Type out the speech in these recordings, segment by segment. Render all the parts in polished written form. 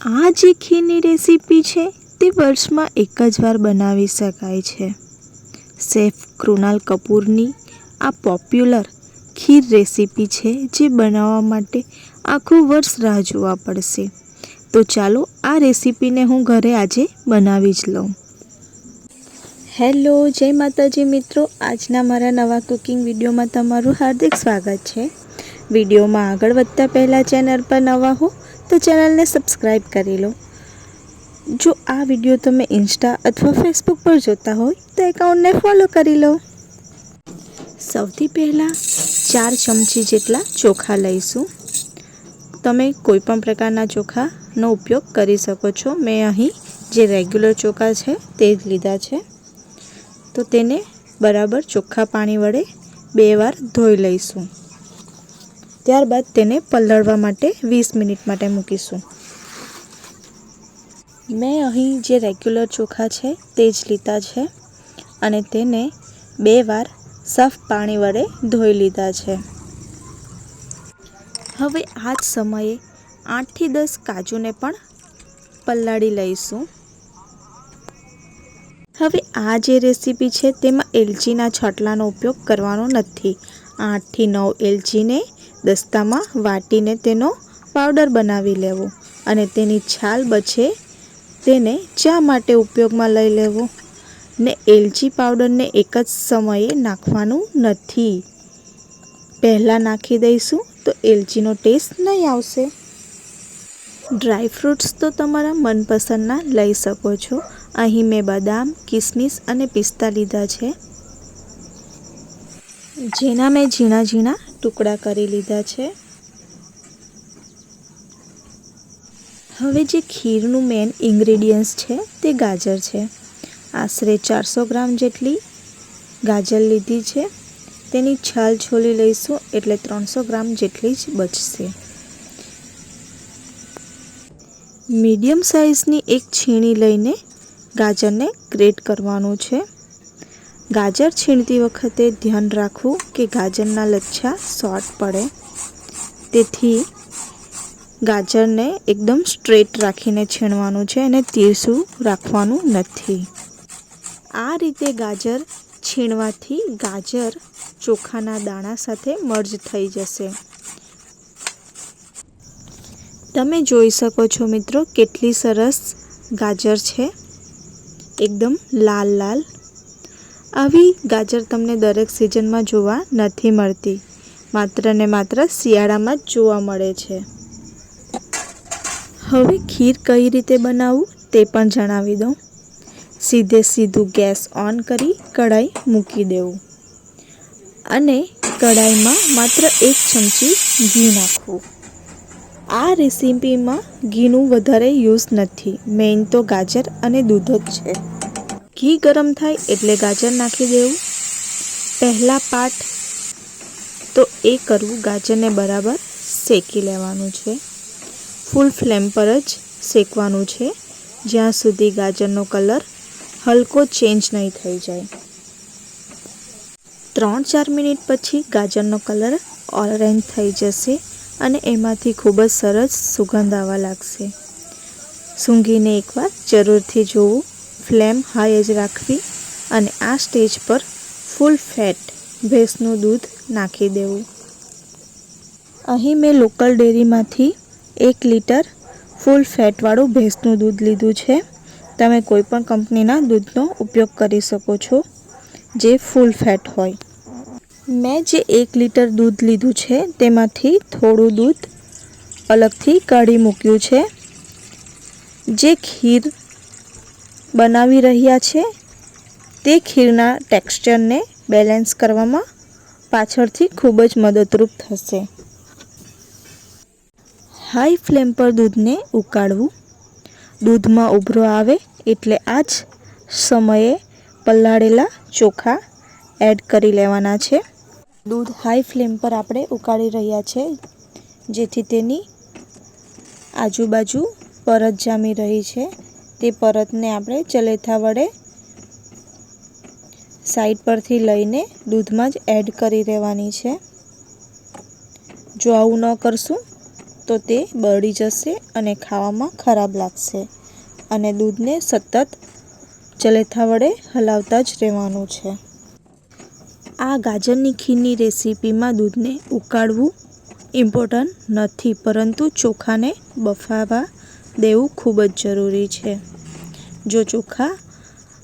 આ જે ખીરની રેસીપી છે તે વર્ષમાં એક જ વાર બનાવી શકાય છે। શેફ કૃણાલ કપૂરની આ પોપ્યુલર ખીર રેસીપી છે જે બનાવવા માટે આખું વર્ષ રાહ જોવા પડશે। તો ચાલો આ રેસીપીને હું ઘરે આજે બનાવી જ લઉં। હેલો, જય માતાજી મિત્રો, આજના મારા નવા કુકિંગ વિડીયોમાં તમારું હાર્દિક સ્વાગત છે। વિડીયોમાં આગળ વધતા પહેલાં ચેનલ પર નવા હો તો ચેનલને સબસ્ક્રાઈબ કરી લો। જો આ વિડીયો તમે ઇન્સ્ટા અથવા ફેસબુક પર જોતા હોય તો એકાઉન્ટને ફોલો કરી લો। સૌથી પહેલાં 4 ચમચી જેટલા ચોખા લઈશું। તમે કોઈ પણ પ્રકારના ચોખાનો ઉપયોગ કરી શકો છો। મેં અહીં જે રેગ્યુલર ચોખા છે તે જ લીધા છે। તો તેને બરાબર ચોખ્ખા પાણી વડે 2 વાર ધોઈ લઈશું। ત્યારબાદ તેને પલળવા માટે 20 મિનિટ માટે મૂકીશું। મેં અહીં જે રેગ્યુલર ચોખા છે તે જ લીધા છે અને તેને 2 વાર સાફ પાણી વડે ધોઈ લીધા છે। હવે આ જ સમયે 8 થી 10 કાજુને પણ પલાળી લઈશું। હવે આ જે રેસીપી છે તેમાં એલચીના છાંટલાનો ઉપયોગ કરવાનો નથી। 8 થી 9 એલચીને દસ્તામાં વાટીને તેનો પાવડર બનાવી લેવો અને તેની છાલ બચે તેને ચા માટે ઉપયોગમાં લઈ લેવો ને એલચી પાવડરને એક જ સમયે નાખવાનું નથી। પહેલાં નાખી દઈશું તો એલચીનો ટેસ્ટ નહીં આવશે। ડ્રાય ફ્રૂટ્સ તો તમારા મનપસંદના લઈ શકો છો। અહીં મેં બદામ, કિસમિસ અને પિસ્તા લીધા છે જેના મેં ઝીણા ઝીણા ટુકડા કરી લીધા છે। હવે જે ખીરનું મેઇન ઇન્ગ્રેડિયન્ટ્સ છે તે ગાજર છે। આશરે 400 ગ્રામ જેટલી ગાજર લીધી છે। તેની છાલ છોલી લઈશું એટલે 300 ગ્રામ જેટલી જ બચશે। મીડિયમ સાઇઝની એક છીણી લઈને ગાજરને ગ્રેટ કરવાનું છે। ગાજર છીણતી વખતે ધ્યાન રાખવું કે ગાજરના લચ્છા શોર્ટ પડે, તેથી ગાજરને એકદમ સ્ટ્રેટ રાખીને છીણવાનું છે અને તીરછું રાખવાનું નથી। આ રીતે ગાજર છીણવાથી ગાજર ચોખાના દાણા સાથે મર્જ થઈ જશે। તમે જોઈ શકો છો મિત્રો કેટલી સરસ ગાજર છે, એકદમ લાલ લાલ। આવી ગાજર તમને દરેક સિઝનમાં જોવા નથી મળતી, માત્ર ને માત્ર શિયાળામાં જ જોવા મળે છે। હવે ખીર કઈ રીતે બનાવવું તે પણ જણાવી દઉં। સીધું ગેસ ઓન કરી કઢાઈ મૂકી દેવું અને કઢાઈમાં માત્ર 1 ચમચી ઘી નાખવું। આ રેસીપીમાં ઘીનું વધારે યુઝ નથી, મેઇન તો ગાજર અને દૂધ જ છે। ઘી ગરમ થાય એટલે ગાજર નાખી દેવું। પહેલા પાર્ટ તો એ કરવું, ગાજરને બરાબર શેકી લેવાનું છે। ફૂલ ફ્લેમ પર જ શેકવાનું છે જ્યાં સુધી ગાજરનો કલર હલકો ચેન્જ નહીં થઈ જાય। 3-4 મિનિટ પછી ગાજરનો કલર ઓરેન્જ થઈ જશે અને એમાંથી ખૂબ જ સરસ સુગંધ આવવા લાગશે। સૂંઘીને એકવાર જરૂરથી જોવું। ફ્લેમ હાઈ જ રાખવી અને આ સ્ટેજ પર ફૂલ ફેટ ભેંસનું દૂધ નાખી દેવું। અહીં મેં લોકલ ડેરીમાંથી 1 લીટર ફૂલ ફેટવાળું ભેંસનું દૂધ લીધું છે। તમે કોઈ પણ કંપનીના દૂધનો ઉપયોગ કરી શકો છો જે ફૂલ ફેટ હોય। મેં જે 1 લીટર દૂધ લીધું છે તેમાંથી થોડું દૂધ અલગથી કાઢી મૂક્યું છે। જે ખીર બનાવી રહ્યા છે તે ખીરના ટેક્સચરને બેલેન્સ કરવામાં પાછળથી ખૂબ જ મદદરૂપ થશે। હાઈ ફ્લેમ પર દૂધને ઉકાળવું। દૂધમાં ઉભરો આવે એટલે આ જ સમયે પલાળેલા ચોખા એડ કરી લેવાના છે। દૂધ હાઈ ફ્લેમ પર આપણે ઉકાળી રહ્યા છે જેથી તેની આજુબાજુ પરત જામી રહી છે, તે પરતને આપણે ચલેથા વડે સાઈડ પરથી લઈને દૂધમાં જ એડ કરી દેવાની છે। જો આવું ન કરશું તો તે બળી જશે અને ખાવામાં ખરાબ લાગશે. અને દૂધને સતત ચલેથા વડે હલાવતા જ રહેવાનું છે. આ ગાજરની ખીરની રેસીપીમાં દૂધને ઉકાળવું ઇમ્પોર્ટન્ટ નથી, પરંતુ ચોખાને બફાવા દેવું ખૂબ જ જરૂરી છે. જો ચોખા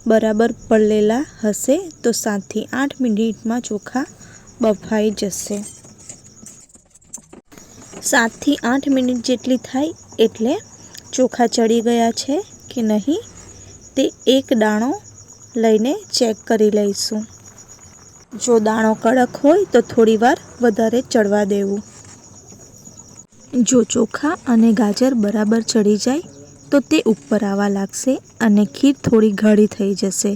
બરાબર પલળેલા હશે તો 7 થી 8 મિનિટમાં ચોખા બફાઈ જશે. 7 થી 8 મિનિટ જેટલી થાય એટલે ચોખા ચડી ગયા છે કે નહીં તે એક દાણો લઈને ચેક કરી લઈશું. જો દાણો કડક હોય તો થોડી વાર વધારે ચડવા દેવું. જો ચોખા અને ગાજર બરાબર ચડી જાય તો તે ઉપર આવવા લાગશે અને ખીર થોડી ગાઢી થઈ જશે,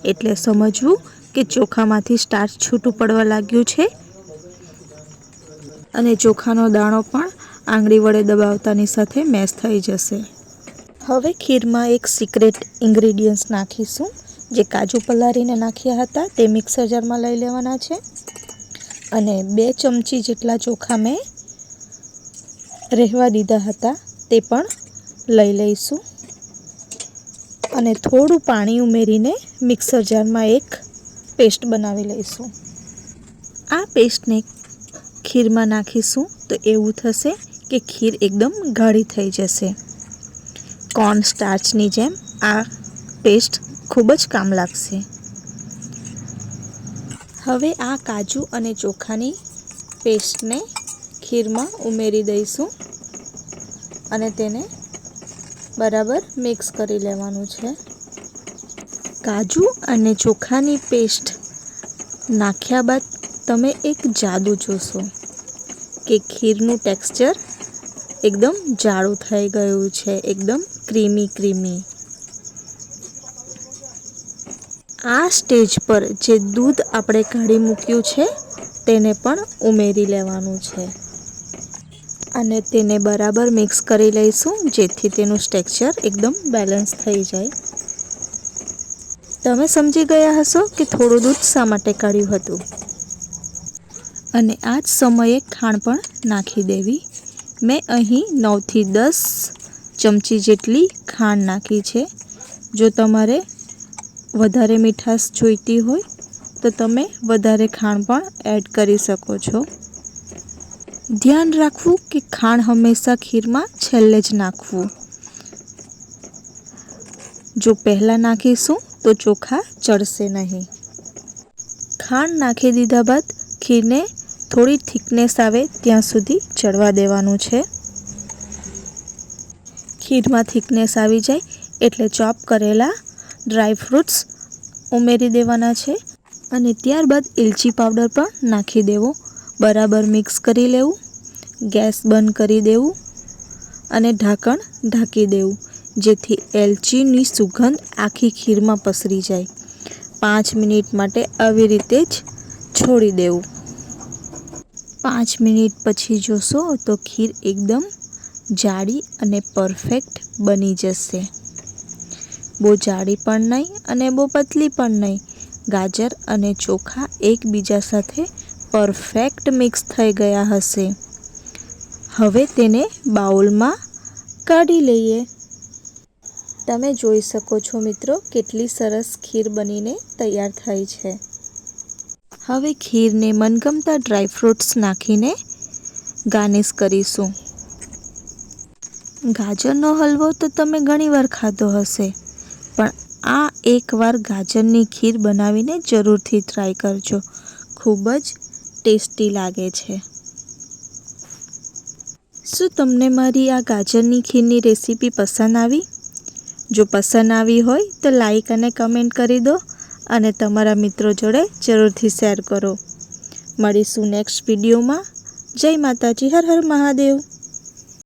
એટલે સમજવું કે ચોખામાંથી સ્ટાર્ચ છૂટું પડવા લાગ્યું છે. અને ચોખાનો દાણો પણ આંગળી વડે દબાવતાની સાથે મેશ થઈ જશે. હવે ખીરમાં એક સિક્રેટ ઇન્ગ્રેડિયન્ટ્સ નાખીશું. જે કાજુ પલાળીને નાખ્યા હતા તે મિક્સર જારમાં લઈ લેવાના છે. અને 2 ચમચી જેટલા ચોખા મેં રહેવા દીધા હતા તે પણ લઈ લઈશું. અને થોડું પાણી ઉમેરીને મિક્સર જારમાં એક પેસ્ટ બનાવી લઈશું. આ પેસ્ટને ખીરમાં નાખીશું તો એવું થશે કે ખીર એકદમ ગાઢી થઈ જશે. કોર્ન સ્ટાર્ચની જેમ આ પેસ્ટ ખૂબ જ કામ લાગશે. હવે આ કાજુ અને ચોખાની પેસ્ટને ખીરમાં ઉમેરી દઈશું અને તેને બરાબર મિક્સ કરી લેવાનું છે. કાજુ અને ચોખાની પેસ્ટ નાખ્યા બાદ તમે એક જાદુ જોશો કે ખીરનું ટેક્સચર એકદમ જાડું થઈ ગયું છે, એકદમ ક્રીમી. આ સ્ટેજ પર જે દૂધ આપણે કાઢી મૂક્યું છે તેને પણ ઉમેરી લેવાનું છે અને તેને બરાબર મિક્સ કરી લઈશું, જેથી તેનું ટેક્સચર એકદમ બેલેન્સ થઈ જાય. તમે સમજી ગયા હશો કે થોડું દૂધ શા માટે કાઢ્યું હતું. અને આ જ સમયે ખાંડ પણ નાખી દેવી. મેં અહીં 9 થી 10 ચમચી જેટલી ખાંડ નાખી છે. જો તમારે વધારે મીઠાશ જોઈતી હોય તો તમે વધારે ખાંડ પણ એડ કરી શકો છો. ધ્યાન રાખવું કે ખાંડ હંમેશા ખીરમાં છેલ્લે જ નાખવું. જો પહેલાં નાખીશું તો ચોખા ચડશે નહીં. ખાંડ નાખી દીધા બાદ ખીરને થોડી થિકનેસ આવે ત્યાં સુધી ચડવા દેવાનું છે. ખીરમાં થિકનેસ આવી જાય એટલે ચોપ કરેલા ડ્રાય ફ્રૂટ્સ ઉમેરી દેવાના છે અને ત્યારબાદ ઇલાયચી પાવડર પણ નાખી દેવો. બરાબર મિક્સ કરી લેવું, ગેસ બંધ કરી દેવું અને ઢાંકણ ઢાંકી દેવું, જેથી એલચીની સુગંધ આખી ખીરમાં પસરી જાય. 5 મિનિટ માટે આવી રીતે જ છોડી દેવું. 5 મિનિટ પછી જોશો તો ખીર એકદમ જાડી અને પરફેક્ટ બની જશે. બહુ જાડી પણ નહીં અને બહુ પતલી પણ નહીં. ગાજર અને ચોખા એકબીજા સાથે પરફેક્ટ મિક્સ થઈ ગયા હશે. હવે તેને બાઉલમાં કાઢી લઈએ. તમે જોઈ શકો છો મિત્રો કેટલી સરસ ખીર બનીને તૈયાર થઈ છે. હવે ખીરને મનગમતા ડ્રાય ફ્રૂટ્સ નાખીને ગાર્નિશ કરીશું. ગાજરનો હલવો તો તમે ઘણીવાર ખાધો હશે, પણ આ એકવાર ગાજરની ખીર બનાવીને જરૂરથી ટ્રાય કરજો. ખૂબ જ ટેસ્ટી લાગે છે. શું તમને મારી આ ગાજરની ખીરની રેસીપી પસંદ આવી? જો પસંદ આવી હોય તો લાઈક અને કમેન્ટ કરી દો અને તમારા મિત્રો જોડે જરૂરથી શેર કરો. મળીશું નેક્સ્ટ વિડીયોમાં. જય માતાજી, હર હર મહાદેવ.